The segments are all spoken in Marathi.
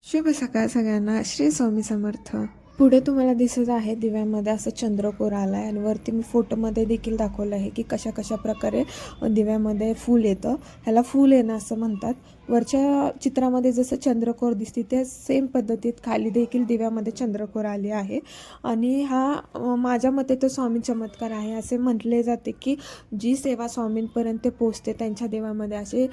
शुभ सकाळ सगळ्यांना. श्री स्वामी समर्थ. पुढे तुम्हाला दिसत आहे दिव्यामध्ये असं चंद्रकोर आला आहे आणि वरती मी फोटोमध्ये देखील दाखवलं आहे की कशा कशा प्रकारे दिव्यामध्ये फूल येतं. ह्याला फूल येणं असं म्हणतात. वरच्या चित्रामध्ये जसं चंद्रकोर दिसते त्या सेम पद्धतीत खाली देखील दिव्यामध्ये चंद्रकोर आली आहे. आणि हा माझ्या मते तो स्वामी चमत्कार आहे. असे म्हटले जाते की जी सेवा स्वामींपर्यंत पोचते त्यांच्या देवामध्ये असे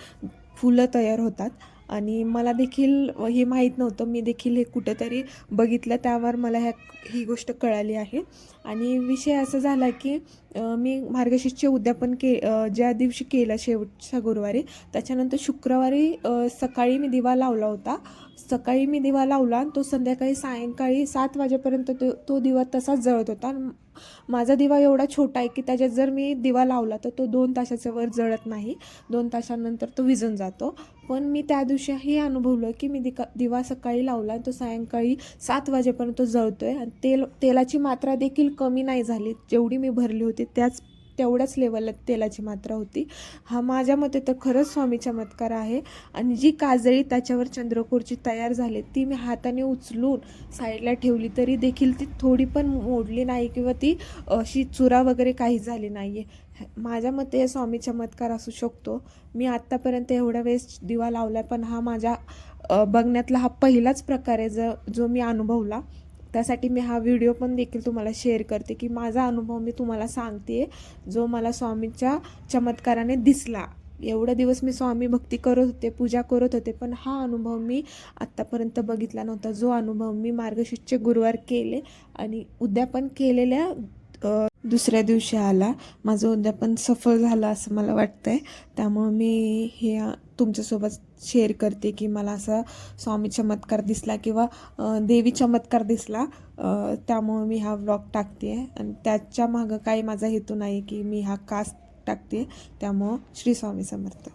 फुलं तयार होतात. आणि मला देखील हे माहीत नव्हतं. मी देखील हे कुठेतरी बघितलं, त्यावर मला ही गोष्ट कळाली आहे. आणि विषय असा झाला की मी मार्गशीर्षचे उद्यापन ज्या दिवशी केलं शेवटच्या गुरुवारी, त्याच्यानंतर शुक्रवारी सकाळी मी दिवा लावला होता. सकाळी मी दिवा लावला आणि तो संध्याकाळी सायंकाळी 7 वाजेपर्यंत तो दिवा तसाच जळत होता. माझा दिवा एवढा छोटा आहे की त्याच्यात जर मी दिवा लावला तर तो 2 तासाच्या वर जळत नाही. 2 तासानंतर तो विझून जातो. पण मी त्या दिवशी हे अनुभवलं की मी दिवा सकाळी लावला आणि तो सायंकाळी 7 वाजेपर्यंत जळतो आहे. आणि तेलाची मात्रा देखील कमी नाही झाली. जेवढी मी भरली होती तेवढ्याच लेवलला तेलाची मात्रा होती. हा माझ्या मते तर खरंच स्वामी चमत्कार आहे. आणि जी काजळी त्याच्यावर चंद्रकोरची तयार झाली ती मी हाताने उचलून साईडला ठेवली तरी देखील ती थोडी पण मोडली नाही किंवा ती अशी चुरा वगैरे काही झाली नाही आहे. माझ्या मते हे स्वामी चमत्कार असू शकतो. मी आत्तापर्यंत एवढ्या वेळेस दिवा लावला आहे, पण हा माझ्या बघण्यातला हा पहिलाच प्रकार आहे जो मी अनुभवला. त्यासाठी मी हा व्हिडिओ पण देखील तुम्हाला शेअर करते की माझा अनुभव मी तुम्हाला सांगते, जो मला स्वामीच्या चमत्काराने दिसला. एवढे दिवस मी स्वामी भक्ती करत होते, पूजा करत होते, पण हा अनुभव मी आत्तापर्यंत बघितला नव्हता. जो अनुभव मी मार्गशीर्षचे गुरुवार केले आणि उद्यापन केलेल्या दुसऱ्या दिवशी आला. माझं उद्यापन सफल झालं असं मला वाटतं आहे. त्यामुळं मी हे तुमच्यासोबत शेअर करते की मला असा स्वामी चमत्कार दिसला किंवा देवी चमत्कार दिसला. त्यामुळं मी हा व्लॉग टाकते आहे. आणि त्याच्या मागं काही माझा हेतू नाही की मी हा कास्ट टाकते. त्यामुळं श्री स्वामी समर्थ.